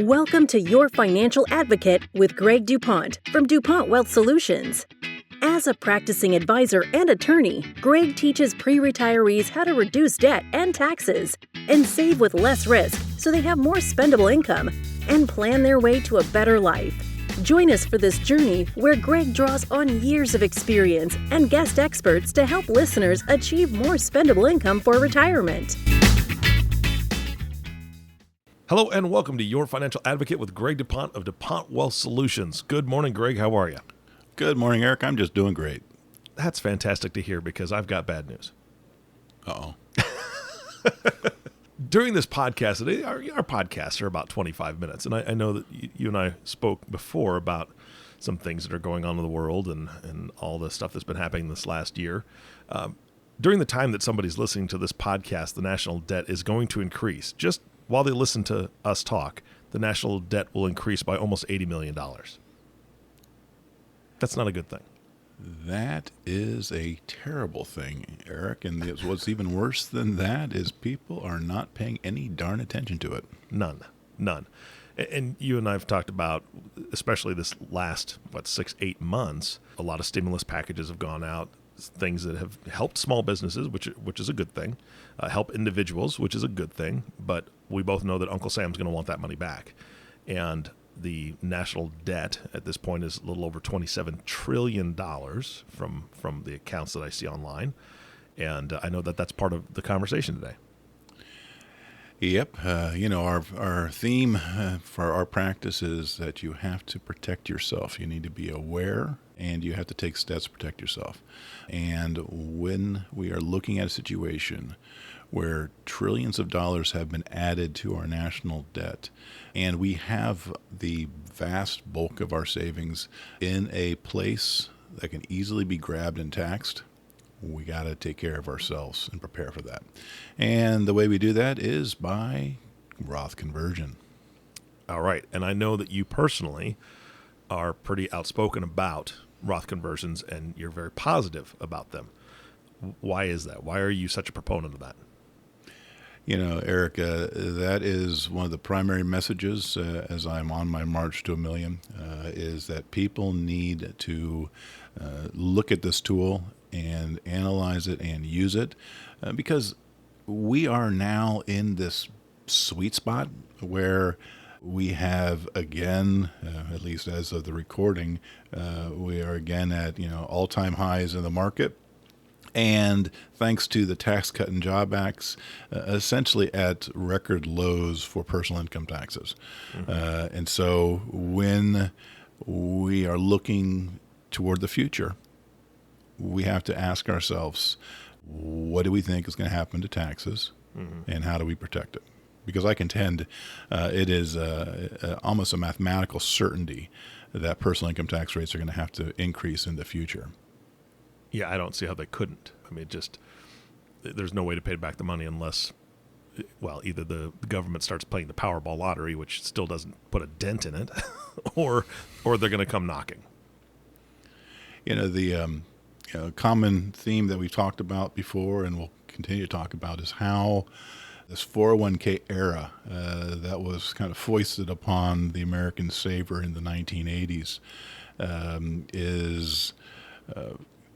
Welcome to Your Financial Advocate with Greg DuPont from DuPont Wealth Solutions. As a practicing advisor and attorney, Greg teaches pre-retirees how to reduce debt and taxes and save with less risk so they have more spendable income and plan their way to a better life. Join us for this journey where Greg draws on years of experience and guest experts to help listeners achieve more spendable income for retirement. Hello and welcome to Your Financial Advocate with Greg DuPont of DuPont Wealth Solutions. Good morning, Greg. How are you? Good morning, Eric. I'm just doing great. That's fantastic to hear because I've got bad news. Uh-oh. During this podcast today, our podcasts are about 25 minutes, and I know that you and I spoke before about some things that are going on in the world and all the stuff that's been happening this last year. During the time that somebody's listening to this podcast, the national debt is going to increase. Just while they listen to us talk, the national debt will increase by almost $80 million. That's not a good thing. That is a terrible thing, Eric. And what's even worse than that is people are not paying any darn attention to it. None. And you and I have talked about, especially this last, 6-8 months, a lot of stimulus packages have gone out, things that have helped small businesses, which is a good thing, help individuals, which is a good thing. But we both know that Uncle Sam's going to want that money back. And the national debt at this point is a little over $27 trillion from the accounts that I see online. And I know that that's part of the conversation today. Yep. Our theme for our practice is that you have to protect yourself. You need to be aware and you have to take steps to protect yourself. And when we are looking at a situation where trillions of dollars have been added to our national debt, and we have the vast bulk of our savings in a place that can easily be grabbed and taxed, we got to take care of ourselves and prepare for that. And the way we do that is by Roth conversion. All right. And I know that you personally are pretty outspoken about Roth conversions, and you're very positive about them. Why is that? Why are you such a proponent of that? You know, Eric, that is one of the primary messages as I'm on my march to $1 million, is that people need to look at this tool and analyze it and use it because we are now in this sweet spot where we have again, at least as of the recording, we are again at all-time highs in the market. And thanks to the Tax Cut and Job Acts, essentially at record lows for personal income taxes. Mm-hmm. And so when we are looking toward the future, we have to ask ourselves, what do we think is going to happen to taxes, mm-hmm. and how do we protect it? Because I contend it is almost a mathematical certainty that personal income tax rates are going to have to increase in the future. Yeah, I don't see how they couldn't. I mean, there's no way to pay back the money unless, either the government starts playing the Powerball lottery, which still doesn't put a dent in it, or they're going to come knocking. The common theme that we've talked about before and we'll continue to talk about is how this 401k era that was kind of foisted upon the American saver in the 1980s is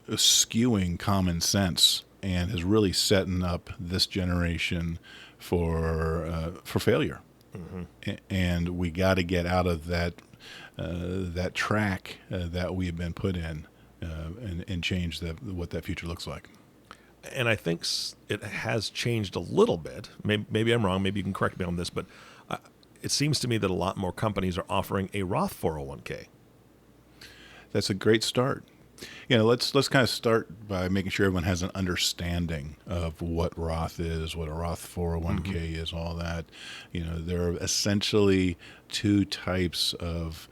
skewing common sense and is really setting up this generation for failure. Mm-hmm. And we got to get out of that track that we have been put in and change what that future looks like. And I think it has changed a little bit. Maybe I'm wrong. Maybe you can correct me on this, but it seems to me that a lot more companies are offering a Roth 401k. That's a great start. Let's kind of start by making sure everyone has an understanding of what Roth is, what a Roth 401k mm-hmm. is, all that. There are essentially two types of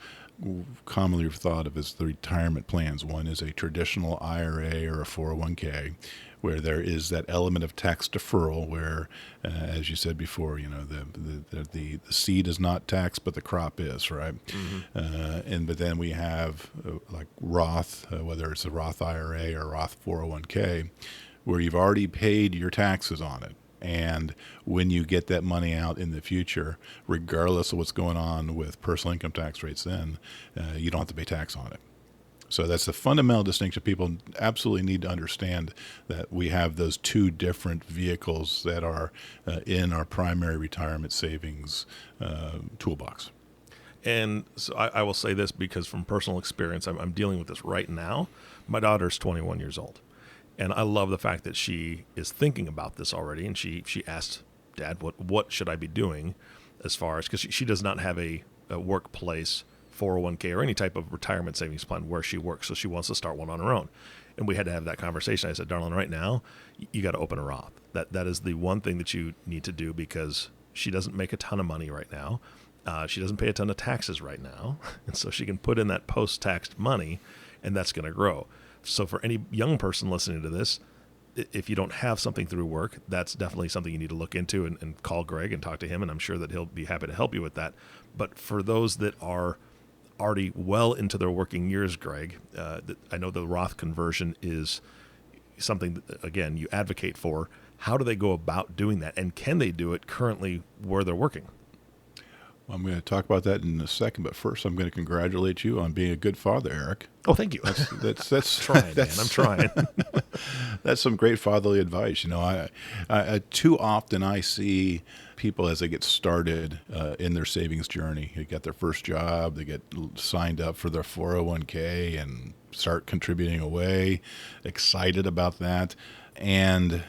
commonly thought of as the retirement plans. One is a traditional IRA or a 401k, where there is that element of tax deferral where, as you said before, the seed is not taxed, but the crop is, right? Mm-hmm. But then we have like Roth, whether it's a Roth IRA or Roth 401k, where you've already paid your taxes on it. And when you get that money out in the future, regardless of what's going on with personal income tax rates then, you don't have to pay tax on it. So that's the fundamental distinction. People absolutely need to understand that we have those two different vehicles that are in our primary retirement savings toolbox. And so I will say this because from personal experience, I'm dealing with this right now. My daughter's 21 years old. And I love the fact that she is thinking about this already. And she asked, Dad, what should I be doing as far as, because she does not have a workplace 401k or any type of retirement savings plan where she works. So she wants to start one on her own. And we had to have that conversation. I said, darling, right now, you got to open a Roth. That is the one thing that you need to do because she doesn't make a ton of money right now. She doesn't pay a ton of taxes right now. And so she can put in that post-taxed money, and that's going to grow. So for any young person listening to this, if you don't have something through work, that's definitely something you need to look into and call Greg and talk to him, and I'm sure that he'll be happy to help you with that. But for those that are already well into their working years, Greg, I know the Roth conversion is something that, again, you advocate for. How do they go about doing that, and can they do it currently where they're working? Well, I'm going to talk about that in a second, but first I'm going to congratulate you on being a good father, Eric. Oh, thank you. That's trying, man. I'm trying. That's some great fatherly advice. You know, I too often I see people as they get started in their savings journey. They get their first job, they get signed up for their 401k and start contributing away, excited about that. And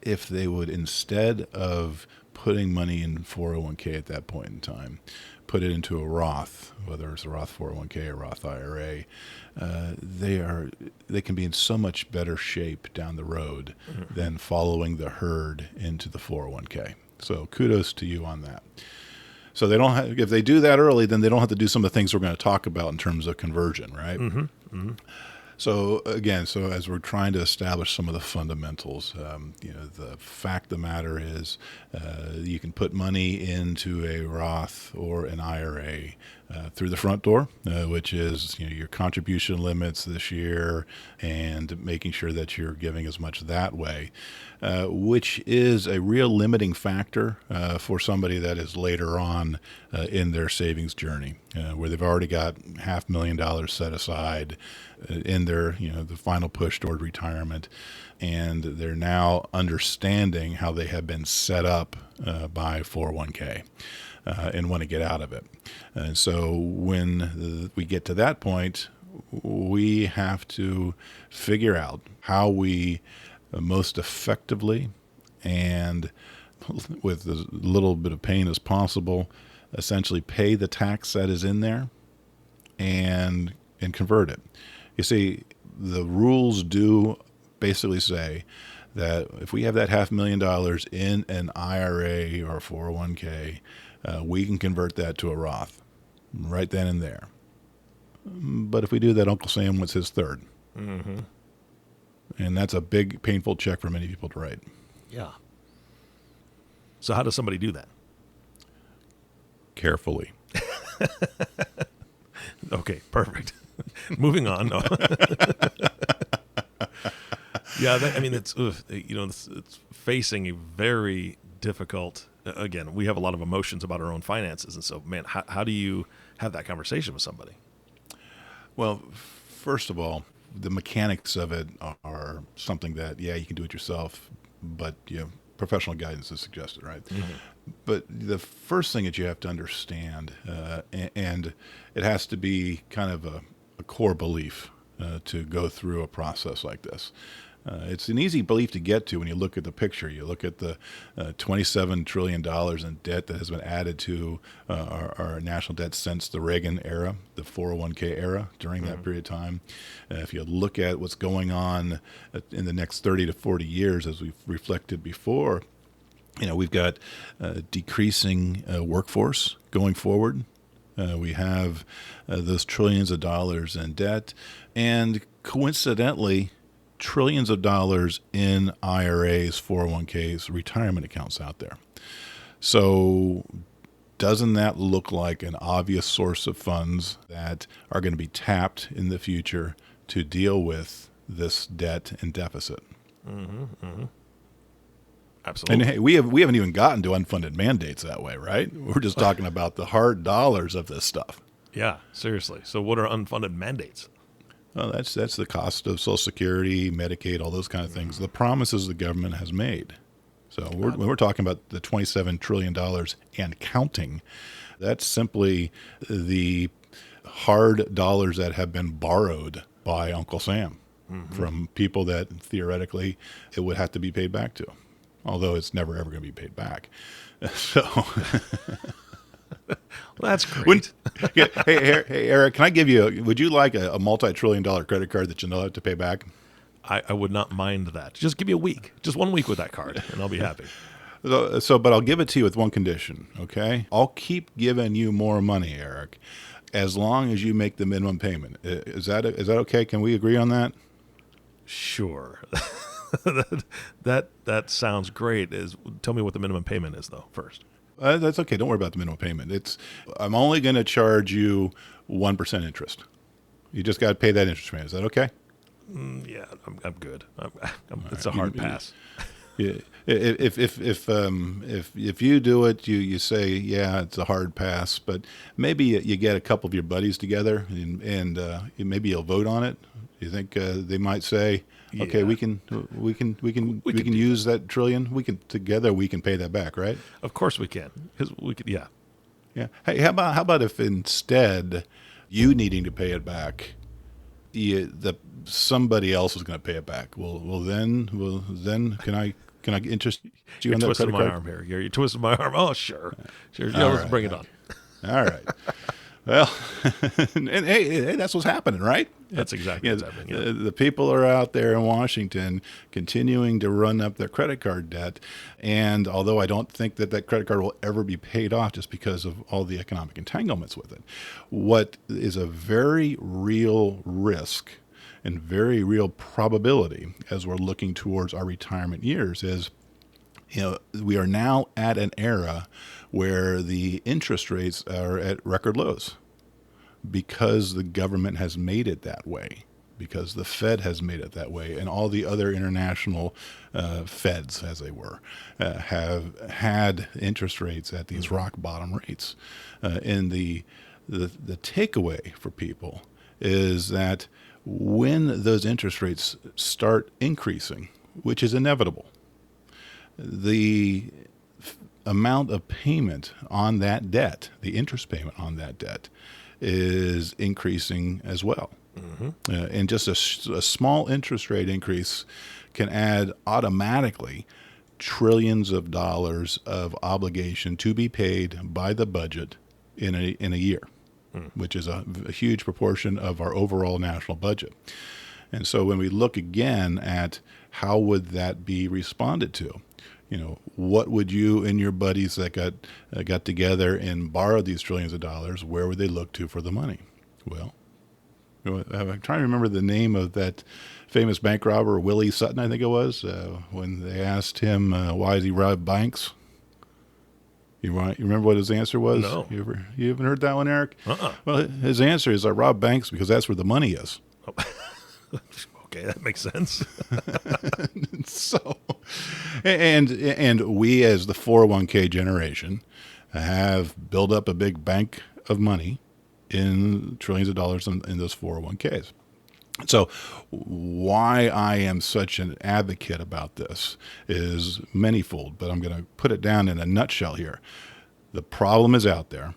if they would, instead of putting money in 401k at that point in time, put it into a Roth, whether it's a Roth 401k or Roth IRA, they can be in so much better shape down the road than following the herd into the 401k. So kudos to you on that. So they don't have, if they do that early, then they don't have to do some of the things we're going to talk about in terms of conversion, right? Mm-hmm. Mm-hmm. So again, as we're trying to establish some of the fundamentals, the fact of the matter is you can put money into a Roth or an IRA through the front door, which is your contribution limits this year and making sure that you're giving as much that way, which is a real limiting factor for somebody that is later on in their savings journey, where they've already got $500,000 set aside in their, the final push toward retirement, and they're now understanding how they have been set up by 401k and want to get out of it. And so when we get to that point, we have to figure out how we most effectively and with as little bit of pain as possible, essentially pay the tax that is in there and convert it. You see, the rules do basically say that if we have that $500,000 in an IRA or 401k, we can convert that to a Roth right then and there. But if we do that, Uncle Sam wants his third. Mm-hmm. And that's a big, painful check for many people to write. Yeah. So how does somebody do that? Carefully. Okay, perfect. Moving on. No. Yeah, it's facing a very difficult. Again, we have a lot of emotions about our own finances, and so, man, how do you have that conversation with somebody? Well, first of all, the mechanics of it are something that, you can do it yourself, but professional guidance is suggested, right? Mm-hmm. But the first thing that you have to understand, and it has to be kind of a core belief to go through a process like this. It's an easy belief to get to when you look at the picture. You look at the $27 trillion in debt that has been added to our national debt since the Reagan era, the 401k era during that period of time. If you look at what's going on in the next 30 to 40 years, as we've reflected before, we've got a decreasing workforce going forward. We have those trillions of dollars in debt, and coincidentally, trillions of dollars in IRAs, 401ks, retirement accounts out there. So doesn't that look like an obvious source of funds that are going to be tapped in the future to deal with this debt and deficit? Mm-hmm, mm-hmm. Absolutely. And hey, we haven't even gotten to unfunded mandates that way, right? We're just talking about the hard dollars of this stuff. Yeah, seriously. So what are unfunded mandates? Well, that's the cost of Social Security, Medicaid, all those kind of things. The promises the government has made. So when we're talking about the $27 trillion and counting, that's simply the hard dollars that have been borrowed by Uncle Sam from people that theoretically it would have to be paid back to, although it's never ever going to be paid back. So Well, that's great. hey, Eric, can I give you? Would you like a multi-trillion-dollar credit card that you know have to pay back? I would not mind that. Just give me a week, just 1 week with that card, and I'll be happy. But I'll give it to you with one condition, okay? I'll keep giving you more money, Eric, as long as you make the minimum payment. Is that okay? Can we agree on that? Sure. that sounds great. Tell me what the minimum payment is, though, first. That's okay. Don't worry about the minimum payment. I'm only going to charge you 1% interest. You just got to pay that interest payment. Is that okay? Yeah, I'm good. It's a hard pass. Yeah. If you do it, you say, yeah, it's a hard pass, but maybe you get a couple of your buddies together and maybe you'll vote on it. You think they might say, okay, we can use that trillion. We can pay that back, right? Of course we can, because we could. Yeah. Yeah. Hey, how about if instead you needing to pay it back, somebody else is going to pay it back? Well, then can I interest you You're on that twisting credit my card? arm here. You're twisting my arm. Oh, sure. Yeah, let's right. bring it on. All right. Well, and hey, that's what's happening, right? That's exactly what's happening. Yeah. The people are out there in Washington continuing to run up their credit card debt. And although I don't think that credit card will ever be paid off just because of all the economic entanglements with it, what is a very real risk and very real probability as we're looking towards our retirement years is, we are now at an era where the interest rates are at record lows because the government has made it that way, because the Fed has made it that way, and all the other international Feds, as they were, have had interest rates at these rock bottom rates. And the takeaway for people is that when those interest rates start increasing, which is inevitable, the amount of payment on that debt, the interest payment on that debt, is increasing as well. And just a small interest rate increase can add automatically trillions of dollars of obligation to be paid by the budget in a year, which is a huge proportion of our overall national budget. And so when we look again at how would that be responded to, what would you and your buddies that got together and borrowed these trillions of dollars, where would they look to for the money? Well, I'm trying to remember the name of that famous bank robber, Willie Sutton, I think it was, when they asked him why did he rob banks. You remember what his answer was? No. You haven't heard that one, Eric? Uh-uh. Well, his answer is, I rob banks because that's where the money is. Okay, that makes sense. So, and we as the 401k generation have built up a big bank of money in trillions of dollars in those 401ks. So why I am such an advocate about this is manyfold, but I'm going to put it down in a nutshell here. The problem is out there.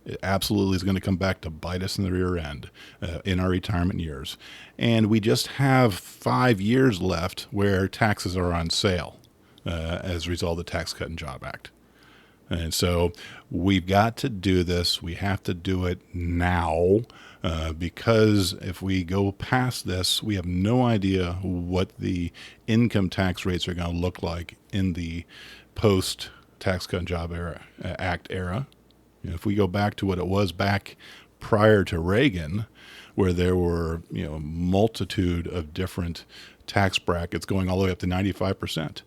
It absolutely is going to come back to bite us in the rear end in our retirement years. And we just have 5 years left where taxes are on sale as a result of the Tax Cut and Job Act. And so we've got to do this. We have to do it now because if we go past this, we have no idea what the income tax rates are going to look like in the post-Tax Cut and Job Act era. If we go back to what it was back prior to Reagan, where there were a multitude of different tax brackets going all the way up to 95%.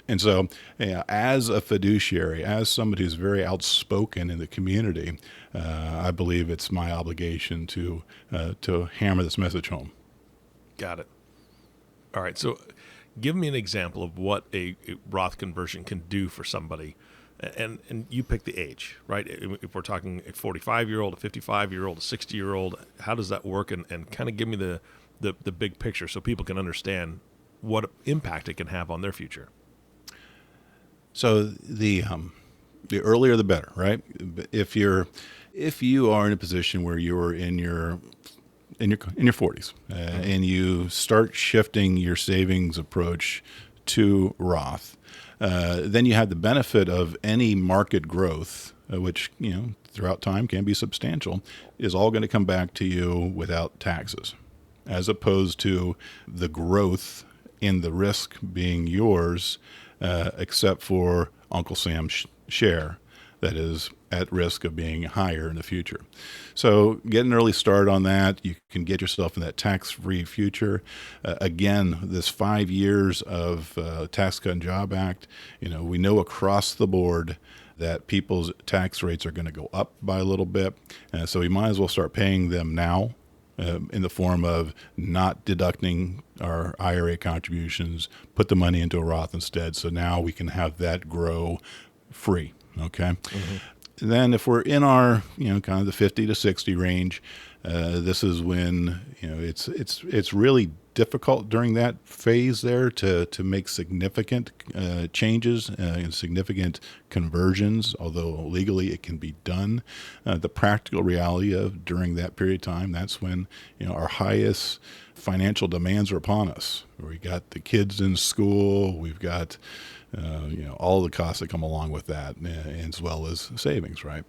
And so, as a fiduciary, as somebody who's very outspoken in the community, I believe it's my obligation to hammer this message home. Got it. All right. So Give me an example of what a Roth conversion can do for somebody. And you pick the age, right? If we're talking a 45-year-old, a 55-year-old, a 60-year-old, how does that work? And kind of give me the big picture so people can understand what impact it can have on their future. So the earlier the better, right? If you are in a position where you're in your 40s and you start shifting your savings approach to Roth, then you have the benefit of any market growth, which throughout time can be substantial, is all going to come back to you without taxes, as opposed to the growth in the risk being yours, except for Uncle Sam's share that is at risk of being higher in the future. So get an early start on that. You can get yourself in that tax-free future. Again, this 5 years of Tax Cut and Job Act, we know across the board that people's tax rates are going to go up by a little bit. So we might as well start paying them now in the form of not deducting our IRA contributions, put the money into a Roth instead. So now we can have that grow free. Okay. Mm-hmm. Then if we're in our, kind of the 50 to 60 range, this is when, it's really difficult during that phase there to make significant changes and significant conversions, although legally it can be done. The practical reality of during that period of time, that's when, our highest financial demands are upon us. We got the kids in school, we've got all the costs that come along with that, as well as savings, right?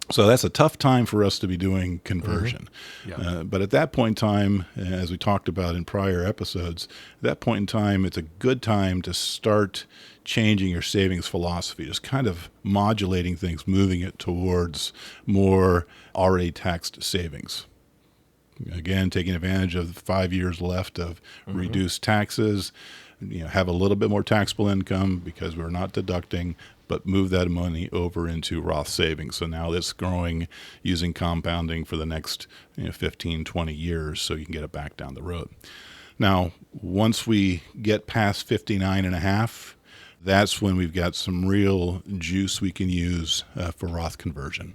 So that's a tough time for us to be doing conversion. Mm-hmm. Yeah. But at that point in time, as we talked about in prior episodes, at that point in time, it's a good time to start changing your savings philosophy, just kind of modulating things, moving it towards more already taxed savings. Again, taking advantage of the 5 years left of reduced taxes, have a little bit more taxable income because we're not deducting, but move that money over into Roth savings. So now it's growing using compounding for the next 15, 20 years so you can get it back down the road. Now, once we get past 59 and a half, that's when we've got some real juice we can use for Roth conversion.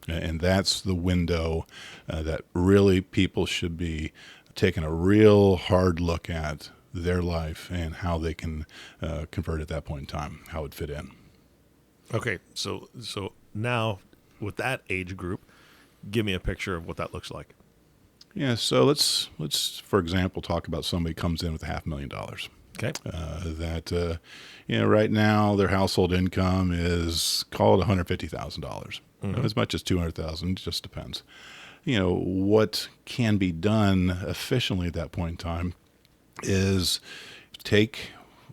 And that's the window that really people should be taking a real hard look at their life and how they can convert at that point in time, how it would fit in. Okay, so now with that age group, give me a picture of what that looks like. Yeah, so let's for example talk about somebody comes in with $500,000. Okay. That right now their household income is, call it $150,000, as much as $200,000, just depends. What can be done efficiently at that point in time is take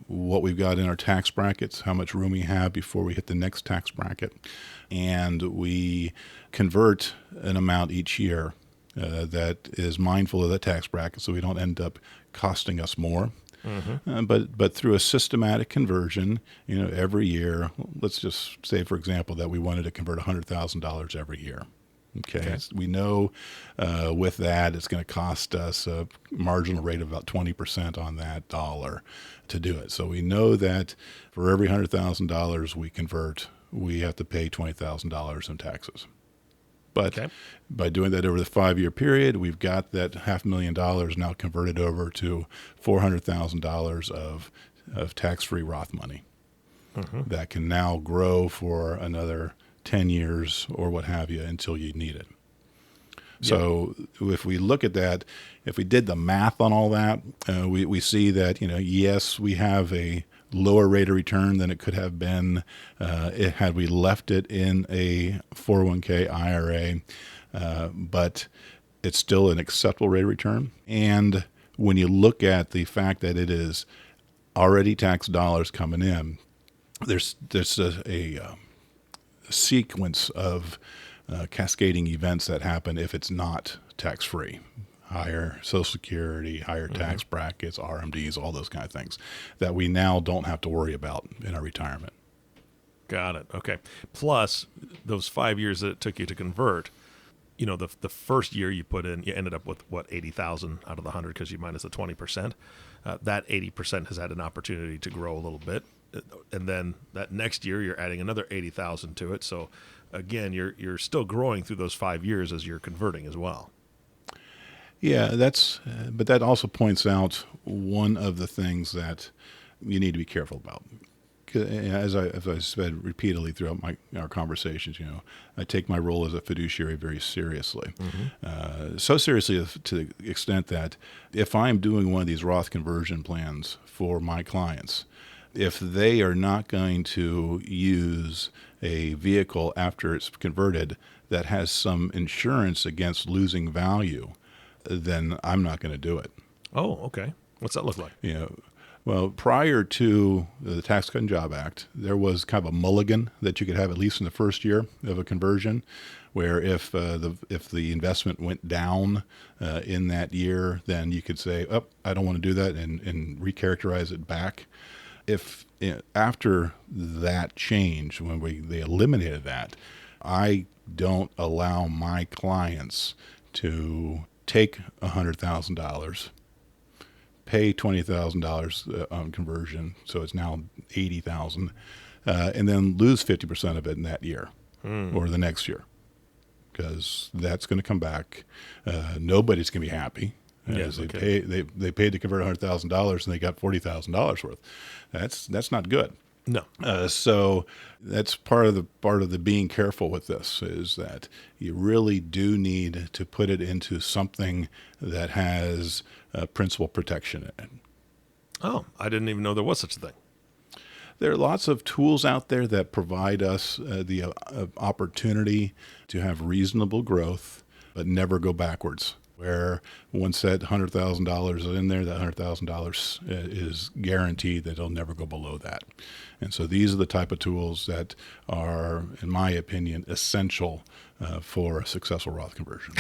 what we've got in our tax brackets, how much room we have before we hit the next tax bracket, and we convert an amount each year that is mindful of the tax bracket so we don't end up costing us more. Mm-hmm. But through a systematic conversion, every year, let's just say, for example, that we wanted to convert $100,000 every year. Okay. We know with that it's going to cost us a marginal rate of about 20% on that dollar to do it. So we know that for every $100,000 we convert, we have to pay $20,000 in taxes. But by doing that over the 5-year period, we've got that $500,000 now converted over to $400,000 of tax-free Roth money that can now grow for another 10 years or what have you until you need it. So if we look at that, if we did the math on all that, we see that, yes, we have a lower rate of return than it could have been had we left it in a 401k IRA, but it's still an acceptable rate of return. And when you look at the fact that it is already tax dollars coming in, there's a sequence of cascading events that happen if it's not tax-free. Higher Social Security, higher tax brackets, RMDs, all those kind of things that we now don't have to worry about in our retirement. Got it. Okay. Plus, those 5 years that it took you to convert, the first year you put in, you ended up with what, 80,000 out of the 100 because you minus the 20%. That 80% has had an opportunity to grow a little bit, and then that next year you're adding another 80,000 to it. So again, you're still growing through those 5 years as you're converting as well. Yeah, but that also points out one of the things that you need to be careful about. As I said repeatedly throughout our conversations, I take my role as a fiduciary very seriously. So seriously to the extent that if I'm doing one of these Roth conversion plans for my clients, if they are not going to use a vehicle after it's converted that has some insurance against losing value, then I'm not going to do it. Oh, okay. What's that look like? Well, prior to the Tax Cut and Job Act, there was kind of a mulligan that you could have at least in the first year of a conversion, where if the investment went down in that year, then you could say, "Oh, I don't want to do that," and recharacterize it back. If after that change, when they eliminated that, I don't allow my clients to take $100,000, pay $20,000 on conversion, so it's now $80,000, and then lose 50% of it in that year or the next year, because that's going to come back. Nobody's going to be happy. Yes, They paid to convert $100,000 and they got $40,000 worth. That's not good. No. So that's part of the being careful with this, is that you really do need to put it into something that has principal protection in it. Oh, I didn't even know there was such a thing. There are lots of tools out there that provide us the opportunity to have reasonable growth, but never go backwards. Where once that $100,000 is in there, that $100,000 is guaranteed that it'll never go below that. And so these are the type of tools that are, in my opinion, essential for a successful Roth conversion.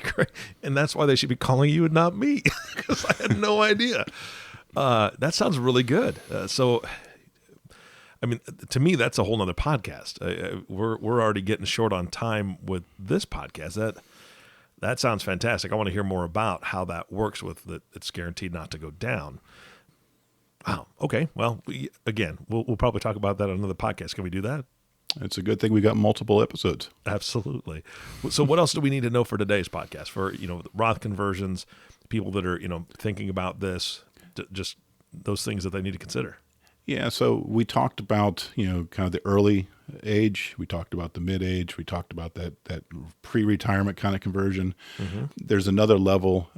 Great. And that's why they should be calling you and not me, because I had no idea. That sounds really good. So, I mean, to me, that's a whole nother podcast. We're already getting short on time with this podcast. That sounds fantastic. I want to hear more about how that works with that. It's guaranteed not to go down. Wow. Okay. Well, we'll probably talk about that on another podcast. Can we do that? It's a good thing we got multiple episodes. Absolutely. So what else do we need to know for today's podcast? For, Roth conversions, people that are, thinking about this, just those things that they need to consider. Yeah, so we talked about, kind of the early age. We talked about the mid-age. We talked about that pre-retirement kind of conversion. Mm-hmm. There's another level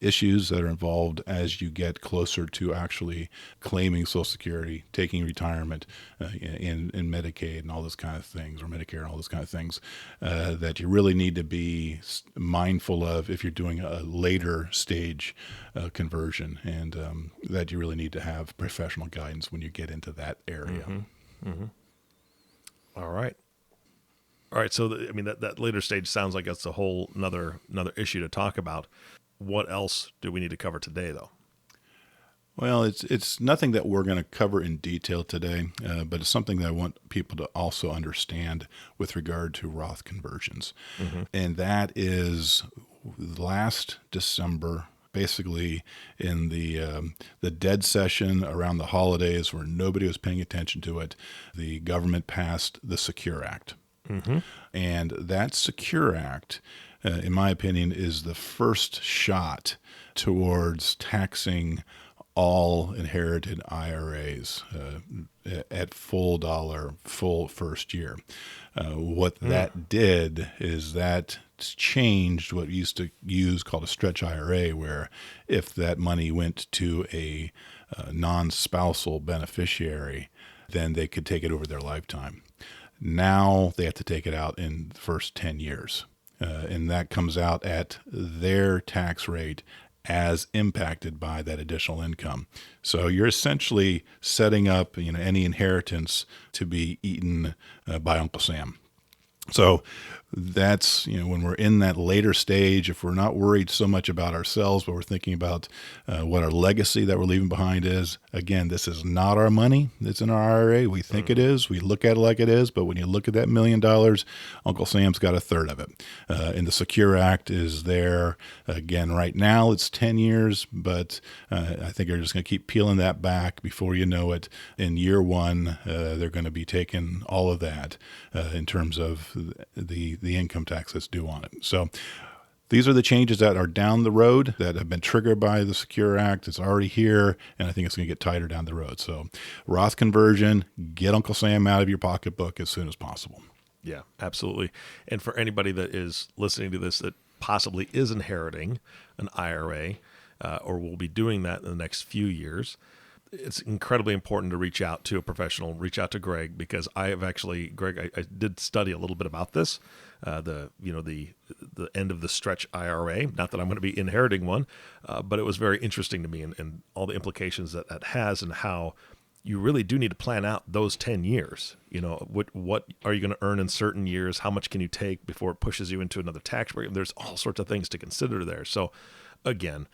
issues that are involved as you get closer to actually claiming Social Security, taking retirement in Medicaid and all those kind of things, or Medicare and all those kind of things that you really need to be mindful of if you're doing a later stage conversion, and that you really need to have professional guidance when you get into that area. Mm-hmm. Mm-hmm. All right. So that later stage sounds like it's a whole another issue to talk about. What else do we need to cover today, though? Well, it's nothing that we're going to cover in detail today, but it's something that I want people to also understand with regard to Roth conversions. Mm-hmm. And that is last December, basically in the dead session around the holidays where nobody was paying attention to it, the government passed the Secure Act. Mm-hmm. And that Secure Act, in my opinion, is the first shot towards taxing all inherited IRAs at full dollar, full first year. What that did is that changed what we used to use called a stretch IRA, where if that money went to a non-spousal beneficiary, then they could take it over their lifetime. Now they have to take it out in the first 10 years. And that comes out at their tax rate as impacted by that additional income. So you're essentially setting up, any inheritance to be eaten by Uncle Sam. So that's, when we're in that later stage, if we're not worried so much about ourselves, but we're thinking about what our legacy that we're leaving behind is. Again, this is not our money that's in our IRA. We think it is. We look at it like it is. But when you look at that $1 million, Uncle Sam's got a third of it. And the Secure Act is there. Again, right now it's 10 years, but I think they're just going to keep peeling that back. Before you know it, in year one, they're going to be taking all of that in terms of the income tax that's due on it. So these are the changes that are down the road that have been triggered by the Secure Act. It's already here, and I think it's going to get tighter down the road. So Roth conversion, get Uncle Sam out of your pocketbook as soon as possible. Yeah, absolutely. And for anybody that is listening to this that possibly is inheriting an IRA or will be doing that in the next few years, it's incredibly important to reach out to a professional, reach out to Greg, because I did study a little bit about this, the end of the stretch IRA. Not that I'm going to be inheriting one, but it was very interesting to me and all the implications that has and how you really do need to plan out those 10 years. What are you going to earn in certain years? How much can you take before it pushes you into another tax break? There's all sorts of things to consider there. So again,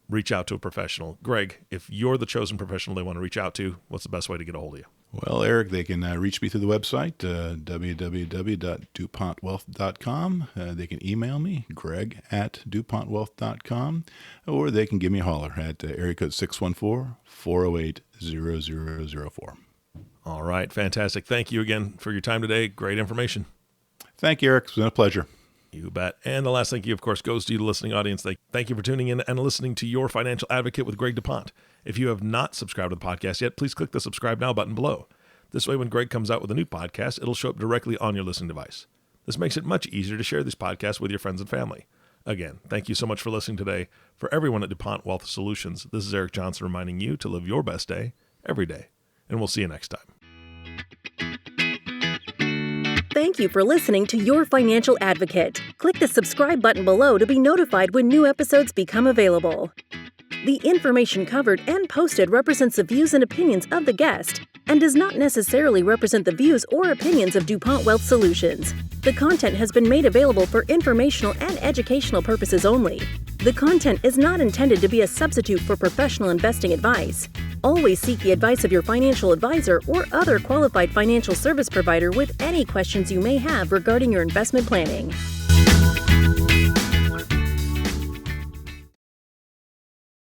reach out to a professional. Greg, if you're the chosen professional they want to reach out to, what's the best way to get a hold of you? Well, Eric, they can reach me through the website, www.dupontwealth.com. They can email me, greg@dupontwealth.com, or they can give me a holler at area code 614-408-0004. All right, fantastic. Thank you again for your time today. Great information. Thank you, Eric. It's been a pleasure. You bet. And the last thank you, of course, goes to you, the listening audience. Thank you for tuning in and listening to Your Financial Advocate with Greg DuPont. If you have not subscribed to the podcast yet, please click the subscribe now button below. This way, when Greg comes out with a new podcast, it'll show up directly on your listening device. This makes it much easier to share these podcasts with your friends and family. Again, thank you so much for listening today. For everyone at DuPont Wealth Solutions, this is Eric Johnson reminding you to live your best day every day. And we'll see you next time. Thank you for listening to Your Financial Advocate. Click the subscribe button below to be notified when new episodes become available. The information covered and posted represents the views and opinions of the guest and does not necessarily represent the views or opinions of DuPont Wealth Solutions. The content has been made available for informational and educational purposes only. The content is not intended to be a substitute for professional investing advice. Always seek the advice of your financial advisor or other qualified financial service provider with any questions you may have regarding your investment planning.